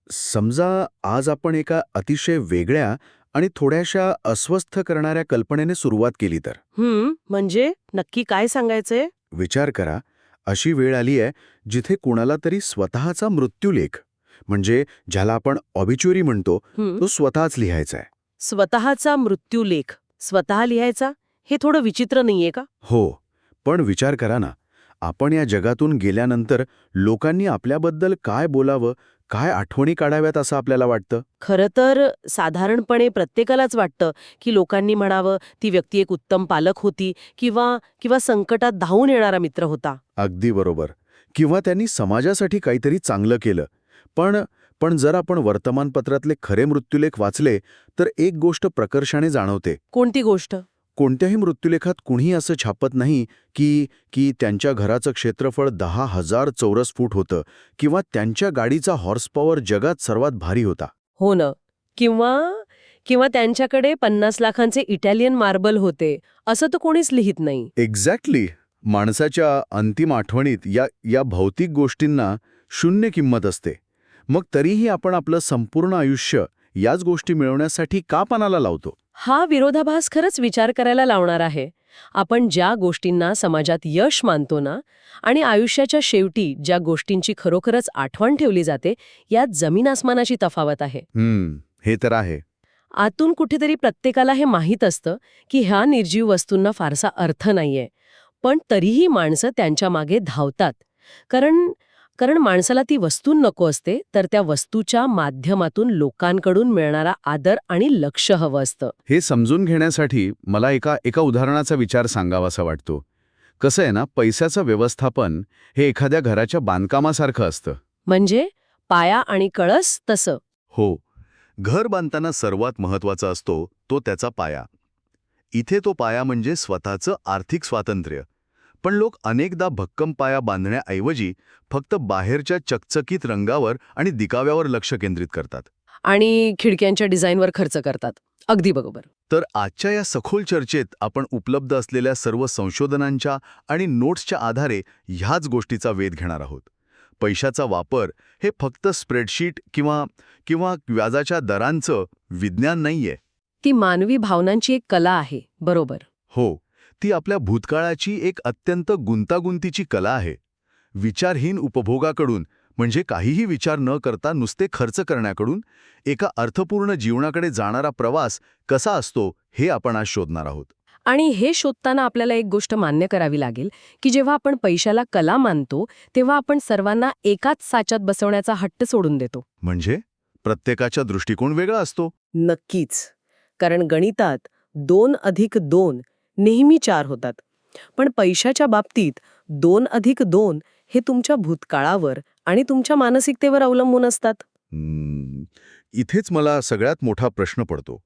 समजा आज आपण एका अतिशय वेगळ्या आणि थोड्याशा अस्वस्थ करणाऱ्या कल्पनेने सुरुवात केली तर म्हणजे नक्की काय सांगायचंय? विचार करा, अशी वेळ आली आहे जिथे कोणाला तरी स्वतःचा मृत्यूलेख, म्हणजे ज्याला आपण ऑबिच्युरी म्हणतो, तो स्वतःच लिहायचा आहे. स्वतःचा मृत्यूलेख स्वतः लिहायचा? हे थोडं विचित्र नाहीये का? हो, पण विचार करा ना, आपण या जगातून गेल्यानंतर लोकांनी आपल्याबद्दल काय बोलावं, काय आठवणी काढाव्यात असं आपल्याला वाटतं? खरं तर साधारणपणे प्रत्येकालाच वाटतं की लोकांनी म्हणावं ती व्यक्ती एक उत्तम पालक होती किंवा किंवा संकटात धावून येणारा मित्र होता. अगदी बरोबर. किंवा त्यांनी समाजासाठी काहीतरी चांगलं केलं. पण पण जर आपण वर्तमानपत्रातले खरे मृत्यूलेख वाचले तर एक गोष्ट प्रकर्षाने जाणवते. कोणती गोष्ट? कोणत्याही मृत्यूलेखात कुणीही असं छापत नाही की की त्यांच्या घराचं क्षेत्रफळ 10,000 चौरस फूट होतं किंवा त्यांच्या गाडीचा हॉर्स पॉवर जगात सर्वात भारी होता. हो ना. किंवा किंवा त्यांच्याकडे 50 लाखांचे इटालियन मार्बल होते असं तर कोणीच लिहित नाही. एक्झॅक्टली. माणसाच्या अंतिम आठवणीत या भौतिक गोष्टींना शून्य किंमत असते. मग तरीही आपण आपलं संपूर्ण आयुष्य याच गोष्टी मिळवण्यासाठी का पणाला लावतो? हा विरोधाभास खरंच विचार करायला लावणार आहे. आपण ज्या गोष्टींना समाजात यश मानतो ना, आणि आयुष्याच्या शेवटी ज्या गोष्टींची खरोखरच आठवण ठेवली जाते, यात जमीन आसमानाची तफावत आहे. हे तर आहे. आतून कुठेतरी प्रत्येकाला हे माहीत असतं की ह्या निर्जीव वस्तूंना फारसा अर्थ नाहीये, पण तरीही माणसं त्यांच्या मागे धावतात. कारण कारण माणसाला ती वस्तू नको असते, तर त्या वस्तूच्या माध्यमातून लोकांकडून मिळणारा आदर आणि लक्ष हवं असतं. हे समजून घेण्यासाठी मला एका उदाहरणाचा विचार सांगावासा वाटतो. कसं आहे ना, पैशाचं व्यवस्थापन हे एखाद्या घराच्या बांधकामासारखं असतं. म्हणजे पाया आणि कळस तसं. हो, घर बांधताना सर्वात महत्वाचा असतो तो त्याचा पाया. इथे तो पाया म्हणजे स्वतःचं आर्थिक स्वातंत्र्य. पण लोक अनेकदा भक्कम पाया बांधण्याऐवजी फक्त बाहेरच्या चकचकीत रंगावर आणि दिखाव्यावर लक्ष केंद्रित करतात. आणि खिडक्यांच्या डिझाईनवर खर्च करतात. अगदी बरोबर. तर आजच्या या सखोल चर्चेत आपण उपलब्ध असलेल्या सर्व संशोधनांच्या आणि नोट्सच्या आधारे ह्याच गोष्टीचा वेध घेणार आहोत. पैशाचा वापर हे फक्त स्प्रेडशीट किंवा व्याजाच्या दरांचं विज्ञान नाहीये. ती मानवी भावनांची एक कला आहे. बरोबर. हो, ती आपल्या भूतकाळाची एक अत्यंत गुंतागुंतीची कला आहे. विचारहीन उपभोगाकडून, म्हणजे काहीही विचार न करता नुसते खर्च करण्याकडून एका अर्थपूर्ण जीवनाकडे जाणारा प्रवास कसा असतो हे आपण आज शोधणार आहोत. आणि हे शोधताना आपल्याला एक गोष्ट मान्य करावी लागेल की जेव्हा आपण पैशाला कला मानतो तेव्हा आपण सर्वांना एकाच साच्यात बसवण्याचा हट्ट सोडून देतो. म्हणजे प्रत्येकाचा दृष्टिकोन वेगळा असतो. नक्कीच. कारण गणितात 2+2 नेहमी 4 होतात. पण पैशाच्या बाबतीत 2+2 हे तुमच्या भूतकाळावर आणि तुमच्या मानसिकतेवर अवलंबून असतात. इथेच मला सगळ्यात मोठा प्रश्न पडतो.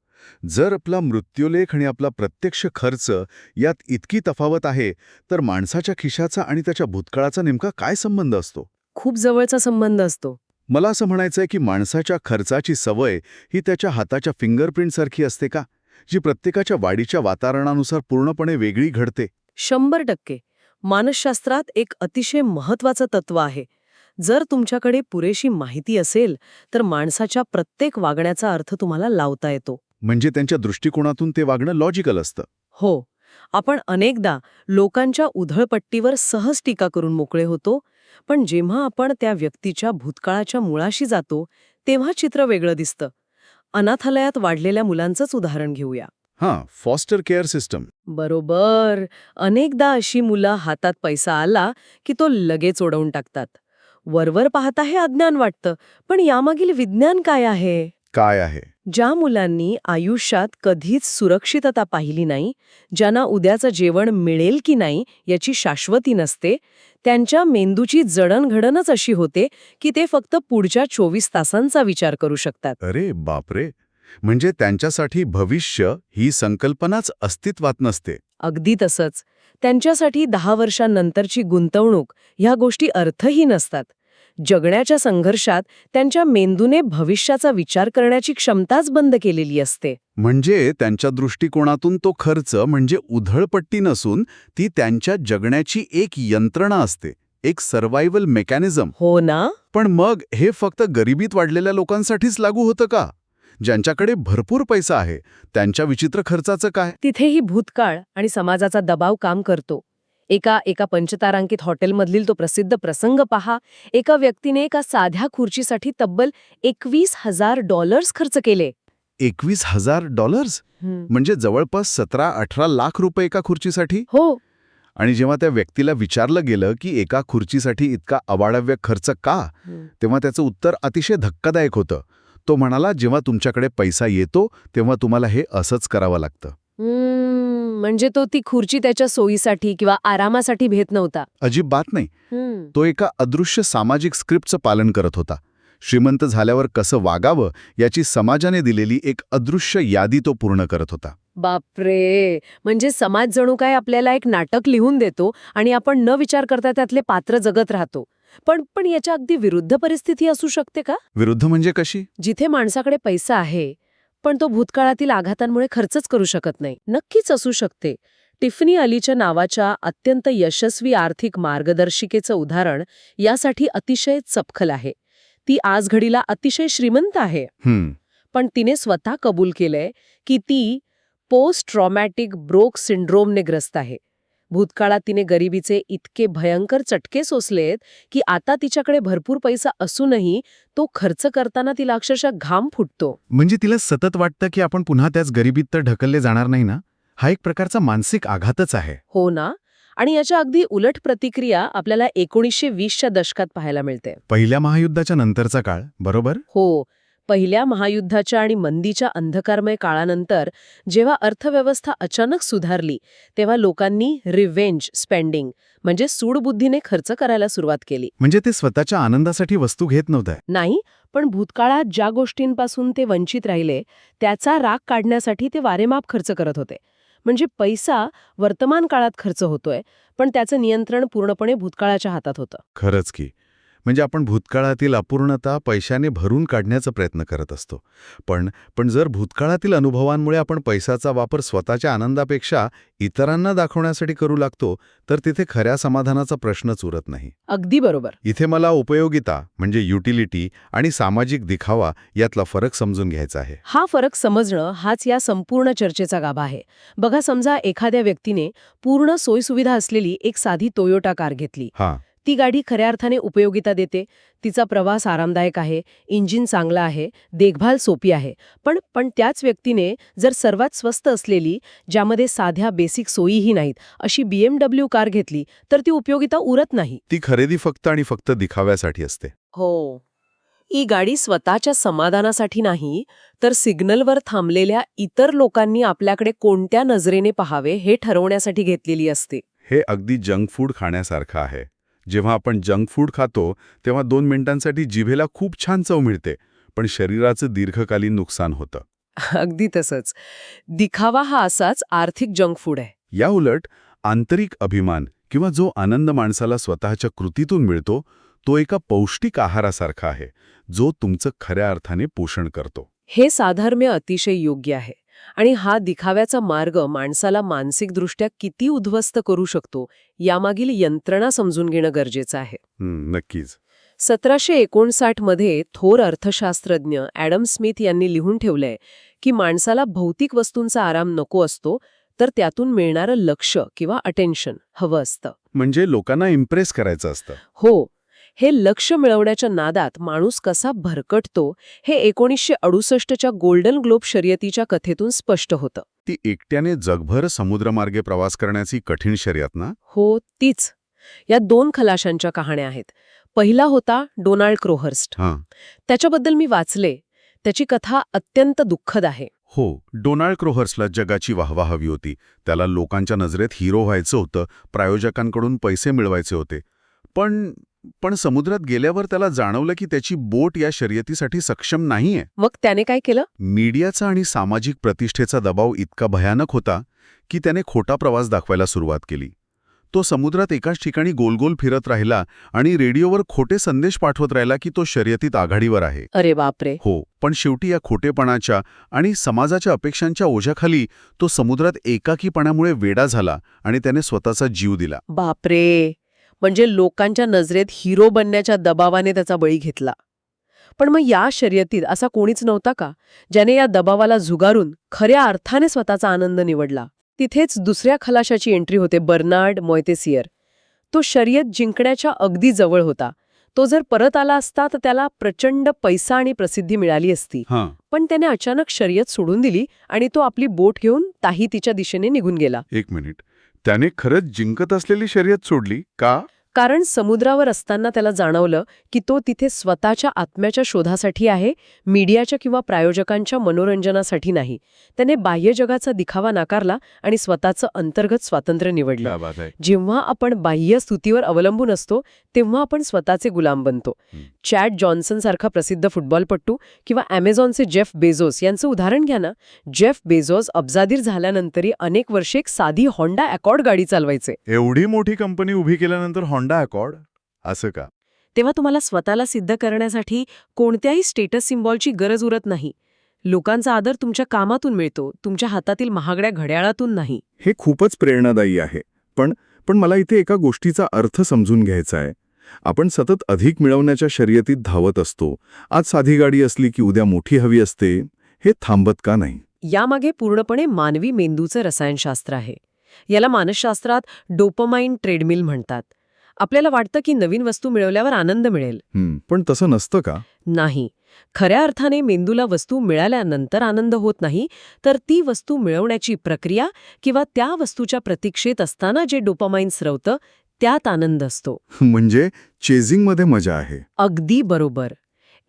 जर आपला मृत्यूलेख आणि आपला प्रत्यक्ष खर्च यात इतकी तफावत आहे, तर माणसाच्या खिशाचा आणि त्याच्या भूतकाळाचा नेमका काय संबंध असतो? खूप जवळचा संबंध असतो. मला असं म्हणायचंय की माणसाच्या खर्चाची सवय ही त्याच्या हाताच्या फिंगरप्रिंटसारखी असते का, जी प्रत्येकाच्या वाढीच्या वातावरणानुसार पूर्णपणे वेगळी घडते? 100%. मानसशास्त्रात एक अतिशय महत्वाचं तत्व आहे. जर तुमच्याकडे पुरेशी माहिती असेल तर माणसाच्या प्रत्येक वागण्याचा अर्थ तुम्हाला लावता येतो. म्हणजे त्यांच्या दृष्टिकोनातून ते वागणं लॉजिकल असतं. हो. आपण अनेकदा लोकांच्या उधळपट्टीवर सहज टीका करून मोकळे होतो, पण जेव्हा आपण त्या व्यक्तीच्या भूतकाळाच्या मुळाशी जातो तेव्हा चित्र वेगळं दिसतं. अनाथालयात वाढलेल्या मुलांचंच उदाहरण घेऊया. Foster care system. बरोबर. अनेकदा अशी मुलं हातात पैसा आला की तो लगेच उडवून टाकतात. वरवर पाहता हे अज्ञान वाटतं, पण यामागील विज्ञान काय आहे? काय आहे? ज्या मुलांनी आयुष्यात कधीच सुरक्षितता पाहिली नाही, ज्यांना उद्याचं जेवण मिळेल की नाही याची शाश्वती नसते, त्यांच्या मेंदूची जडणघडणच अशी होते की ते फक्त पुढच्या 24 तासांचा विचार करू शकतात. अरे बापरे, म्हणजे त्यांच्यासाठी भविष्य ही संकल्पनाच अस्तित्वात नसते. अगदी तसंच. त्यांच्यासाठी 10 वर्षांनंतरची गुंतवणूक ह्या गोष्टी अर्थही नसतात. जगण्याच्या संघर्षात त्यांच्या मेंदूने भविष्याचा विचार करण्याची क्षमताच बंद केलेली असते. म्हणजे त्यांच्या दृष्टिकोनातून तो खर्च म्हणजे उधळपट्टी नसून ती त्यांच्या जगण्याची एक यंत्रणा असते, एक सर्व्हायव्हल मेकॅनिझम. हो ना? पण मग हे फक्त गरिबीत वाढलेल्या लोकांसाठीच लागू होतं का? ज्यांच्याकडे भरपूर पैसा आहे त्यांच्या विचित्र खर्चाचं काय? तिथेही भूतकाळ आणि समाजाचा दबाव काम करतो. एका पंचतारांकित हॉटेलमधील तो प्रसिद्ध प्रसंग पहा. एका व्यक्तीने एका साध्या खुर्चीसाठी तब्बल $21,000 खर्च केले. $21,000 म्हणजे जवळपास 17-18 लाख रुपये एका खुर्चीसाठी? हो. आणि जेव्हा त्या व्यक्तीला विचारलं गेलं की एका खुर्चीसाठी इतका अवाढव्य खर्च का, तेव्हा त्याचं उत्तर अतिशय धक्कादायक होतं. तो म्हणाला, जेव्हा तुमच्याकडे पैसा येतो तेव्हा तुम्हाला हे असंच करावं लागतं. म्हणजे तो ती खुर्ची त्याच्या सोयीसाठी किंवा आरामासाठी भेट नव्हता. अजिबात नाही. तो एका अदृश्य सामाजिक स्क्रिप्टचं पालन करत होता. श्रीमंत झाल्यावर कसं वागावं याची समाजाने दिलेली एक अदृश्य यादी तो पूर्ण करत होता. बापरे, म्हणजे समाज जणू काय आपल्याला एक नाटक लिहून देतो आणि आपण न विचार करता त्यातले पात्र जगत राहतो. पण याच्या अगदी विरुद्ध परिस्थिती असू शकते का? विरुद्ध म्हणजे कशी? जिथे माणसाकडे पैसा आहे पण तो भूतकाळातील आघातांमुळे खर्चच करू शकत नाही. नक्कीच असू शकते. टिफनी अलीच्या नावाच्या अत्यंत यशस्वी आर्थिक मार्गदर्शिकेचं उदाहरण यासाठी अतिशय चपखल आहे. ती आज घडीला अतिशय श्रीमंत आहे. पण तिने स्वतः कबूल केलंय की ती पोस्ट ट्रॉमॅटिक ब्रोक सिंड्रोमने ग्रस्त आहे. भूतकाळात तिने गरिबीचे इतके भयंकर चटके सोसलेत की आता तिच्याकडे भरपूर पैसा असूनही तो खर्च करताना तिला अक्षरशः घाम फुटतो. म्हणजे तिला सतत वाटतं की आपण पुन्हा त्याच गरिबीत तर ढकलले जाणार नाही ना? हा एक प्रकारचा मानसिक आघातच आहे. हो ना. आणि याच्या अगदी उलट प्रतिक्रिया आपल्याला 1920च्या दशकात पाहायला मिळते. पहिल्या महायुद्धाच्या नंतरचा काळ, बरोबर? हो. पहिल्या महायुद्धाच्या आणि मंदीच्या अंधकारमय काळानंतर जेव्हा अर्थव्यवस्था अचानक सुधारली तेव्हा लोकांनी रिव्हेंज स्पेंडिंग म्हणजे सूडबुद्धीने खर्च करायला सुरुवात केली. म्हणजे ते स्वतःच्या आनंदासाठी वस्तू घेत नव्हते. नाही, पण भूतकाळात ज्या गोष्टींपासून ते वंचित राहिले त्याचा राग काढण्यासाठी ते वारेमाप खर्च करत होते. म्हणजे पैसा वर्तमान काळात खर्च होतोय पण त्याचं नियंत्रण पूर्णपणे भूतकाळाच्या हातात होतं. खरंच की. म्हणजे आपण भूतकाळातील अपूर्णता पैशाने भरून काढण्याचा प्रयत्न करत असतो. पण जर भूतकाळातील अनुभवांमुळे आपण पैशाचा वापर स्वतःच्या आनंदापेक्षा इतरांना दाखवण्यासाठी करू लागतो तर तिथे खऱ्या समाधानाचा प्रश्नच उरत नाही. अगदी बरोबर. इथे मला उपयोगिता म्हणजे युटिलिटी आणि सामाजिक दिखावा यातला फरक समजून घ्यायचा आहे. हा फरक समजणं हाच या संपूर्ण चर्चेचा गाभा आहे. बघा, समजा एखाद्या व्यक्तीने पूर्ण सोयीसुविधा असलेली एक साधी टोयोटा कार घेतली. ती गाडी खऱ्या अर्थाने उपयोगिता देते. तिचा प्रवास आरामदायक आहे, इंजिन चांगलं आहे, देखभाल सोपी आहे. पण त्याच व्यक्तीने जर सर्वात स्वस्त असलेली, ज्यामध्ये साध्या बेसिक सोयीही नाहीत, अशी BMW कार घेतली तर ती उपयोगिता उरत नाही. ती खरेदी फक्त आणि फक्त दिखाव्यासाठी असते. हो. ही गाडी स्वतःच्या समाधानासाठी नाही तर सिग्नलवर थांबलेल्या इतर लोकांनी आपल्याकडे कोणत्या नजरेने पाहावे हे ठरवण्यासाठी घेतलेली असते. हे अगदी जंक फूड खाण्यासारखं आहे. जेव्हा आपण जंक फूड खातो तेव्हा 2 मिनिटांसाठी जिभेला खूप छान चव मिळते, पण शरीराचं दीर्घकालीन नुकसान होतं. अगदी तसंच. दिखावा हा असाच आर्थिक जंक फूड आहे. या उलट आंतरिक अभिमान किंवा जो आनंद माणसाला स्वतःच्या कृतीतून मिळतो तो एका पौष्टिक आहारासारखा आहे, जो तुमचं खऱ्या अर्थाने पोषण करतो. हे साधर्म्य अतिशय योग्य आहे. आणि हा दिखाव्याचा मार्ग माणसाला मानसिकदृष्ट्या किती उद्ध्वस्त करू शकतो यामागील यंत्रणा समजून घेणं गरजेचं आहे. नक्कीच. 1759 मध्ये थोर अर्थशास्त्रज्ञ ॲडम स्मिथ यांनी लिहून ठेवलंय की माणसाला भौतिक वस्तूंचा आराम नको असतो तर त्यातून मिळणारं लक्ष किंवा अटेन्शन हवं असतं. म्हणजे लोकांना इम्प्रेस करायचं असतं. हो. हे लक्ष मिळवण्याच्या नादात माणूस कसा भरकटतो हे 1968च्या गोल्डन ग्लोब शर्यतीच्या कथेतून स्पष्ट होतं. ती एकट्याने जगभर समुद्रमार्गे प्रवास करण्याची कठीण शर्यत ना? हो, तीच. या 2 खलाशांच्या कहाण्या आहेत. पहिला होता डोनाल्ड क्रोहर्स्ट. त्याच्याबद्दल मी वाचले. त्याची कथा अत्यंत दुःखद आहे. हो, डोनाल्ड क्रोहर्सला जगाची वाहवा हवी होती. त्याला लोकांच्या नजरेत हिरो व्हायचं होतं, प्रायोजकांकडून पैसे मिळवायचे होते. पण समुद्रात गेल्यावर त्याला जाणवलं की त्याची बोट या शर्यतीसाठी सक्षम नाहीये. मग त्याने काय केलं? मीडियाचा आणि सामाजिक प्रतिष्ठेचा दबाव इतका भयानक होता की त्याने खोटा प्रवास दाखवायला सुरुवात केली. तो समुद्रात एकाच ठिकाणी गोलगोल फिरत राहिला आणि रेडिओवर खोटे संदेश पाठवत राहिला की तो शर्यतीत आघाडीवर आहे. अरे बापरे. हो, पण शेवटी या खोटेपणाच्या आणि समाजाच्या अपेक्षांच्या ओझ्याखाली तो समुद्रात एकाकीपणामुळे वेडा झाला आणि त्याने स्वतःचा जीव दिला. बापरे. म्हणजे लोकांच्या नजरेत हिरो बनण्याच्या दबावाने त्याचा बळी घेतला. पण मग या शर्यतीत असा कोणीच नव्हता का ज्याने या दबावाला झुगारून खऱ्या अर्थाने स्वतःचा आनंद निवडला? तिथेच दुसऱ्या खलाशाची एंट्री होते, बर्नार्ड मोयतेसियर. तो शर्यत जिंकण्याच्या अगदी जवळ होता. तो जर परत आला असता तर त्याला प्रचंड पैसा आणि प्रसिद्धी मिळाली असती. पण त्याने अचानक शर्यत सोडून दिली आणि तो आपली बोट घेऊन ताहितीच्या दिशेने निघून गेला. एक मिनिट, त्याने खरंच जिंकत असलेली शर्यत सोडली का? कारण समुद्रावर असताना त्याला जाणवलं की तो तिथे स्वतःच्या आत्म्याच्या शोधासाठी आहे, मीडियाच्या किंवा प्रायोजकांच्या मनोरंजनासाठी नाही. त्याने बाह्य जगाचा दिखावा नाकारला आणि स्वतःचं अंतर्गत स्वातंत्र्य निवडलं. क्या बात आहे. जेव्हा आपण बाह्य स्तुतीवर अवलंबून असतो तेव्हा आपण स्वतःचे गुलाम बनतो. चॅड जॉन्सन सारखा प्रसिद्ध फुटबॉलपटू किंवा अमेझॉनचे जेफ बेझोस यांचं उदाहरण घ्या ना. जेफ बेझोस अब्जाधीर झाल्यानंतरही अनेक वर्षे एक साधी होंडा अकॉर्ड गाडी चालवायचे. एवढी मोठी कंपनी उभी केल्यानंतर होंडा अकॉर्ड, असं का? तेव्हा तुम्हाला स्वतःला सिद्ध करण्यासाठी कोणत्याही स्टेटस सिम्बॉलची गरज उरत नाही. लोकांचा आदर तुमच्या कामातून मिळतो, तुमच्या हातातील महागड्या घड्याळातून नाही. हे खूपच प्रेरणादायी आहे. पण मला इथे एका गोष्टीचा अर्थ समजून घ्यायचा आहे. आपण सतत अधिक मिळवण्याच्या शर्यतीत धावत असतो. आज साधी गाडी असली की उद्या मोठी हवी असते. हे थांबत का नाही? यामागे पूर्णपणे मानवी मेंदूचं रसायनशास्त्र आहे. याला मानसशास्त्रात डोपामाइन ट्रेडमिल म्हणतात. आपल्याला वाटतं की नवीन वस्तू मिळवल्यावर आनंद मिळेल. पण तसं नसतं का? नाही. खऱ्या अर्थाने मेंदूला वस्तू मिळाल्यानंतर आनंद होत नाही, तर ती वस्तू मिळवण्याची प्रक्रिया किंवा त्या वस्तूच्या प्रतीक्षेत असताना जे डोपामाइन स्रवतं त्यात आनंद असतो. म्हणजे चेझिंगमध्ये मजा आहे. अगदी बरोबर.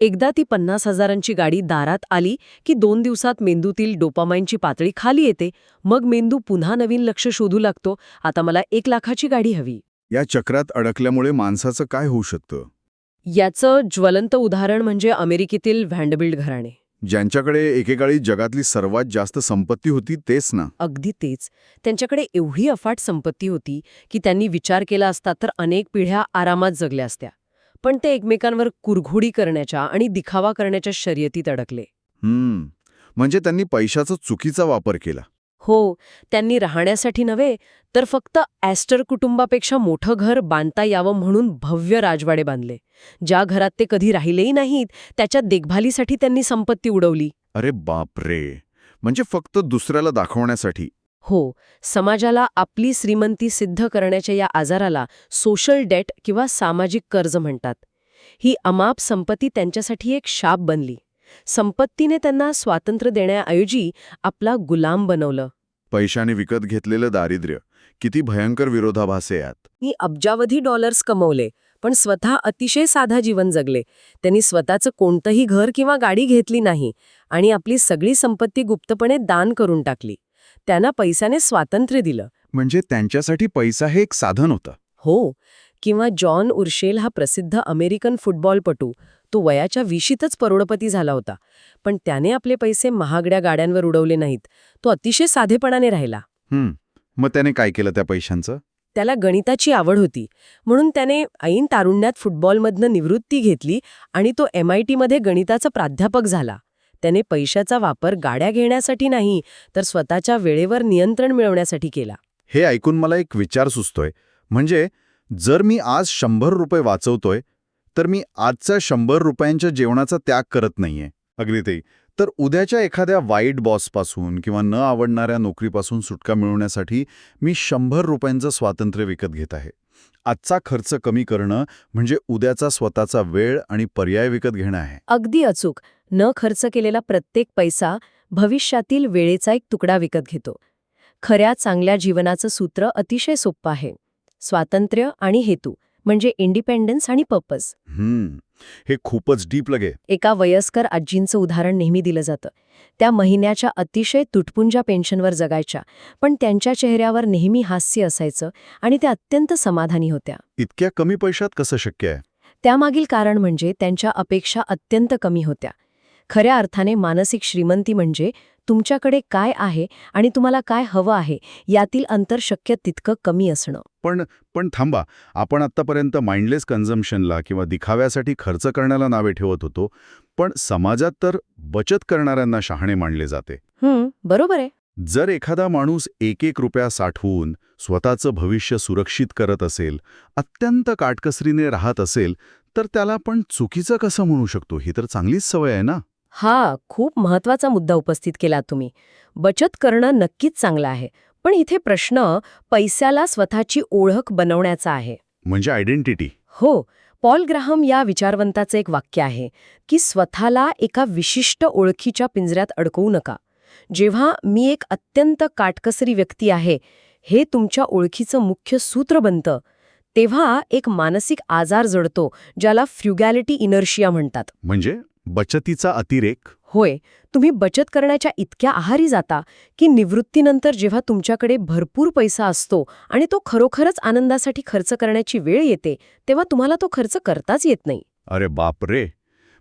एकदा ती 50,000ची गाडी दारात आली की 2 दिवसात मेंदूतील डोपामाइनची पातळी खाली येते. मग मेंदू पुन्हा नवीन लक्ष शोधू लागतो. आता मला 1 लाखाची गाडी हवी. या चक्रात अडकल्यामुळे माणसाचं काय होऊ शकतं? याचं ज्वलंत उदाहरण म्हणजे अमेरिकेतील व्हँडबिल्ट घराणे. ज्यांच्याकडे एकेकाळी जगातली सर्वात जास्त संपत्ती होती तेच ना. अगदी तेच. त्यांच्याकडे एवढी अफाट संपत्ती होती की त्यांनी विचार केला असता तर अनेक पिढ्या आरामात जगल्या असत्या. पण ते एकमेकांवर कुरघोडी करण्याच्या आणि दिखावा करण्याच्या शर्यतीत अडकले. म्हणजे त्यांनी पैशाचा चुकीचा वापर केला. हो, त्यांनी राहण्यासाठी नव्हे तर फक्त ॲस्टर कुटुंबापेक्षा मोठं घर बांधता यावं म्हणून भव्य राजवाडे बांधले. ज्या घरात ते कधी राहिलेही नाहीत त्याच्या देखभालीसाठी त्यांनी संपत्ती उडवली. अरे बापरे. म्हणजे फक्त दुसऱ्याला दाखवण्यासाठी. हो, समाजाला आपली श्रीमंती सिद्ध करण्याच्या या आजाराला सोशल डेट किंवा सामाजिक कर्ज म्हणतात. ही अमाप संपत्ती त्यांच्यासाठी एक शाप बनली. संपत्तीने त्यांना स्वातंत्र्य देण्याऐवजी आपला गुलाम बनवलं. पैशाने विकत घेतलेलं दारिद्र्य किती भयंकर विरोधाभास आहे यात. मी अब्जावधी डॉलर्स कमवले पण स्वतः अतिशय साधा जीवन जगले. त्यांनी स्वतःचं कोणतंही घर किंवा गाडी घेतली नाही आणि आपली सगळी संपत्ती गुप्तपणे दान करून टाकली. त्यांना पैशाने स्वातंत्र्य दिलं. म्हणजे त्यांच्यासाठी पैसा हे एक साधन होतं. हो. किंवा जॉन उर्शेल हा प्रसिद्ध अमेरिकन फुटबॉलपटू. तो वयाच्या 20शीतच करोडपती झाला होता. पण त्याने आपले पैसे महागड्या गाड्यांवर उडवले नाहीत. तो अतिशय साधेपणाने राहिला. मग त्याने काय केलं त्या पैशांचं? त्याला गणिताची आवड होती म्हणून त्याने ऐन तारुण्यात फुटबॉलमधनं निवृत्ती घेतली आणि तो MITमध्ये गणिताचा प्राध्यापक झाला. त्याने पैशाचा वापर गाड्या घेण्यासाठी नाही तर स्वतःच्या वेळेवर नियंत्रण मिळवण्यासाठी केला. हे ऐकून मला एक विचार सुचतोय. म्हणजे जर मी आज 100 रुपये वाचवतोय तर मी आजच्या 100 रुपयांच्या जेवणाचा त्याग करत नाहीये. अगदी ते. तर उद्याच्या एखाद्या वाईट बॉसपासून किंवा न आवडणाऱ्या नोकरीपासून सुटका मिळवण्यासाठी मी 100 रुपयांचं स्वातंत्र्य विकत घेत आहे. आजचा खर्च कमी करणं म्हणजे उद्याचा स्वतःचा वेळ आणि पर्याय विकत घेणं आहे. अगदी अचूक. न खर्च केलेला प्रत्येक पैसा भविष्यातील वेळेचा एक तुकडा विकत घेतो. खऱ्या चांगल्या जीवनाचं सूत्र अतिशय सोपं आहे. स्वातंत्र्य आणि हेतू म्हणजे इंडिपेंडन्स आणि पर्पज. हे खूपच डीप लगे. एका वयस्कर आजींचं उदाहरण नेहमी दिलं जातं. त्या महिन्याच्या अतिशय तुटपुंजा पेन्शनवर जगायच्या पण त्यांच्या चेहऱ्यावर नेहमी हास्य असायचं आणि त्या अत्यंत समाधानी होत्या. इतक्या कमी पैशात कसं शक्य आहे? त्यामागील कारण म्हणजे त्यांच्या अपेक्षा अत्यंत कमी होत्या. खऱ्या अर्थाने मानसिक श्रीमंती म्हणजे तुमच्याकडे काय आहे आणि तुम्हाला काय हवं आहे यातील अंतर शक्य तितकं कमी असणं. पण थांबा, आपण आत्तापर्यंत माइंडलेस कन्झम्पशनला किंवा दिखाव्यासाठी खर्च करण्याला नावे ठेवत होतो, पण समाजात तर बचत करणाऱ्यांना शहाणे मानले जाते. बरोबर आहे. जर एखादा माणूस एक रुपया साठवून स्वतःचं भविष्य सुरक्षित करत असेल, अत्यंत काटकसरीने राहत असेल, तर त्याला आपण चुकीचं कसं म्हणू शकतो? ही तर चांगलीच सवय आहे ना. हा खूप महत्वाचा मुद्दा उपस्थित केला तुम्ही. बचत करणं नक्कीच चांगलं आहे, पण इथे प्रश्न पैशाला स्वतःची ओळख बनवण्याचा आहे. म्हणजे आयडेंटिटी. हो, पॉल ग्राहम या विचारवंताचं एक वाक्य आहे की स्वतःला एका विशिष्ट ओळखीच्या पिंजऱ्यात अडकवू नका. जेव्हा मी एक अत्यंत काटकसरी व्यक्ती आहे हे तुमच्या ओळखीचं मुख्य सूत्र बनतं, तेव्हा एक मानसिक आजार जडतो ज्याला फ्रुगॅलिटी इनर्शिया म्हणतात. म्हणजे बचतीचा अतिरेक. होय, तुम्ही बचत करण्याच्या इतक्या आहारी जाता की निवृत्तीनंतर जेव्हा तुमच्याकडे भरपूर पैसा असतो आणि तो खरोखरच आनंदासाठी खर्च करण्याची वेळ येते, तेव्हा तुम्हाला तो खर्च करताच येत नाही. अरे बापरे,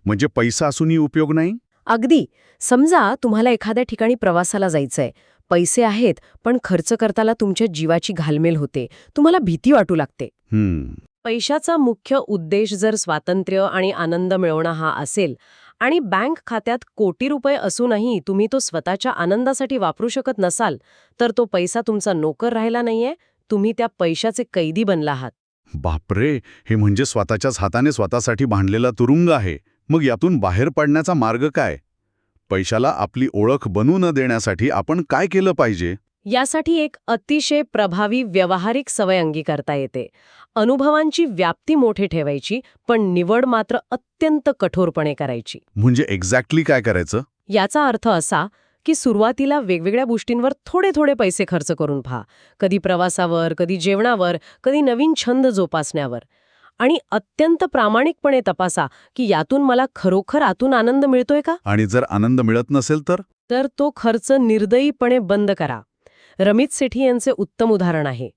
म्हणजे पैसा असूनही उपयोग नाही. अगदी. समजा तुम्हाला एखाद्या ठिकाणी प्रवासाला जायचंय, पैसे आहेत पण खर्च करताना तुमच्या जीवाची घालमेल होते, तुम्हाला भीती वाटू लागते. पैशाचा मुख्य उद्देश जर स्वातंत्र्य आणि आनंद मिळवणं हा असेल आणि बँक खात्यात कोटी रुपये असूनही तुम्ही तो स्वतःच्या आनंदासाठी वापरू शकत नसाल, तर तो पैसा तुमचा नोकर राहिला नाहीये, तुम्ही त्या पैशाचे कैदी बनला आहात. बापरे, हे म्हणजे स्वतःच्याच हाताने स्वतःसाठी बांधलेला तुरुंग आहे. मग यातून बाहेर पडण्याचा मार्ग काय? पैशाला आपली ओळख बनू न देण्यासाठी आपण काय केलं पाहिजे? यासाठी एक अतिशय प्रभावी व्यावहारिक सवय अंगीकारता येते. अनुभवांची व्याप्ती मोठी ठेवायची, पण निवड मात्र अत्यंत कठोरपणे करायची. म्हणजे एक्झॅक्टली काय करायचं? याचा अर्थ असा की सुरुवातीला वेगवेगळ्या गोष्टींवर थोडे थोडे पैसे खर्च करून पहा. कधी प्रवासावर, कधी जेवणावर, कधी नवीन छंद जोपासण्यावर. आणि अत्यंत प्रामाणिकपणे तपासा की यातून मला खरोखर आतून आनंद मिळतोय का? आणि जर आनंद मिळत नसेल तर तो खर्च निर्दयीपणे बंद करा. रमित सेठी यांचे उत्तम उदाहरण आहे.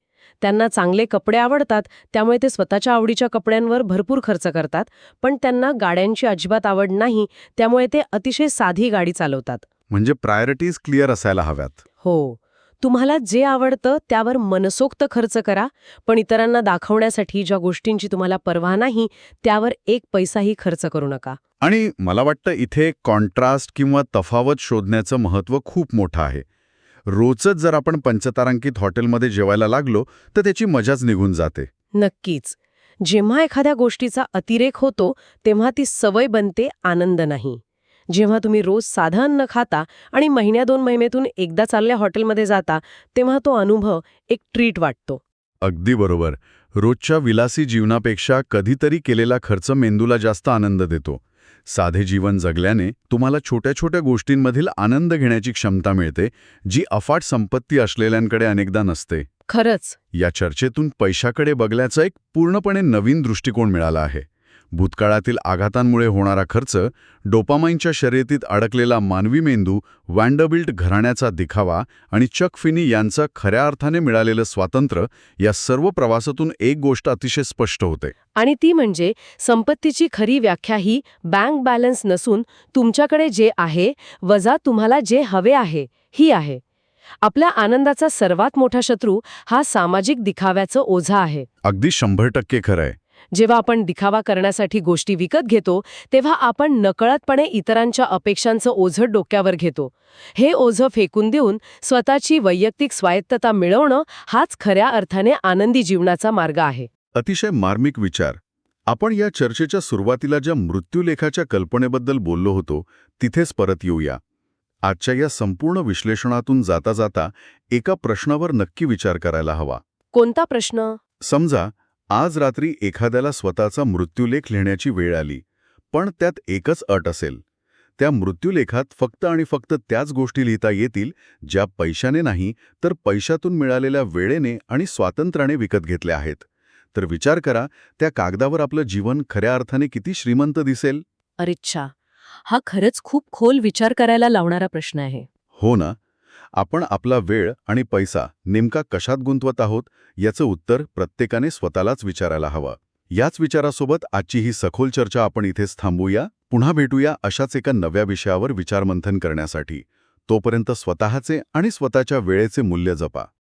त्यांना चांगले कपडे आवडतात, त्यामुळे ते स्वतःच्या आवडीच्या कपड्यांवर भरपूर खर्च करतात, पण त्यांना गाड्यांची अजिबात आवड नाही, त्यामुळे ते अतिशय साधी गाडी चालवतात. म्हणजे प्रायोरिटीज क्लिअर असायला हव्यात. हो, तुम्हाला जे आवडतं त्यावर मनसोक्त खर्च करा, पण इतरांना दाखवण्यासाठी ज्या गोष्टींची तुम्हाला पर्वा नाही त्यावर एक पैसाही खर्च करू नका. आणि मला वाटतं इथे कॉन्ट्रास्ट किंवा तफावत शोधण्याचं महत्त्व खूप मोठं आहे. रोजच जर आपण पंचतारांकित हॉटेलमध्ये जेवायला लागलो तर त्याची मजाच निघून जाते. नक्कीच. जेव्हा एखाद्या गोष्टीचा अतिरेक होतो तेव्हा ती सवय बनते, आनंद नाही. जेव्हा तुम्ही रोज साधं अन्न खाता आणि महिन्या 2 महिन्यातून एकदा चालल्या हॉटेलमध्ये जाता, तेव्हा तो अनुभव एक ट्रीट वाटतो. अगदी बरोबर. रोजच्या विलासी जीवनापेक्षा कधीतरी केलेला खर्च मेंदूला जास्त आनंद देतो. साधे जीवन जगल्याने तुम्हाला छोट्या छोट्या गोष्टींमधील आनंद घेण्याची क्षमता मिळते, जी अफाट संपत्ती असलेल्यांकडे अनेकदा नसते. खरंच. या चर्चेतून पैशाकडे बघण्याचा एक पूर्णपणे नवीन दृष्टिकोन मिळाला आहे. भूतकाळातील आघातांमुळे होणारा खर्च, डोपामाइनच्या शर्यतीत अडकलेला मानवी मेंदू, वँडरबिल्ट घराण्याचा दिखावा आणि चक फिनी यांचं खऱ्या अर्थाने मिळालेलं स्वातंत्र्य, या सर्व प्रवासातून एक गोष्ट अतिशय स्पष्ट होते. आणि ती म्हणजे संपत्तीची खरी व्याख्या ही बँक बॅलन्स नसून तुमच्याकडे जे आहे वजा तुम्हाला जे हवे आहे ही आहे. आपल्या आनंदाचा सर्वात मोठा शत्रू हा सामाजिक दिखाव्याचं ओझा आहे. अगदी 100% खरंय. जेव्हा आपण दिखावा करण्यासाठी गोष्टी विकत घेतो तेव्हा आपण नकळतपणे इतरांच्या अपेक्षांचं ओझं डोक्यावर घेतो. हे ओझं फेकून देऊन स्वतःची वैयक्तिक स्वायत्तता मिळवणं हाच खऱ्या अर्थाने आनंदी जीवनाचा मार्ग आहे. अतिशय मार्मिक विचार. आपण या चर्चेच्या सुरुवातीला ज्या मृत्यूलेखाच्या कल्पनेबद्दल बोललो होतो तिथेच परत येऊया. आजच्या या संपूर्ण विश्लेषणातून जाता जाता एका प्रश्नावर नक्की विचार करायला हवा. कोणता प्रश्न? समजा आज रात्री एखाद्याला स्वतःचा मृत्यूलेख लिहिण्याची वेळ आली, पण त्यात एकच अट असेल. त्या मृत्यूलेखात फक्त आणि फक्त त्याच गोष्टी लिहिता येतील ज्या पैशाने नाही तर पैशातून मिळालेल्या वेळेने आणि स्वातंत्र्याने विकत घेतल्या आहेत. तर विचार करा, त्या कागदावर आपलं जीवन खऱ्या अर्थाने किती श्रीमंत दिसेल. अरेच्छा, हा खरंच खूप खोल विचार करायला लावणारा प्रश्न आहे. हो ना. आपण आपला वेळ आणि पैसा नेमका कशात गुंतवत आहोत याचं उत्तर प्रत्येकाने स्वतःलाच विचारायला हवं. याच विचारासोबत आजची ही सखोल चर्चा आपण इथेच थांबूया. पुन्हा भेटूया अशाच एका नव्या विषयावर विचारमंथन करण्यासाठी. तोपर्यंत स्वतःचे आणि स्वतःच्या वेळेचे मूल्य जपा.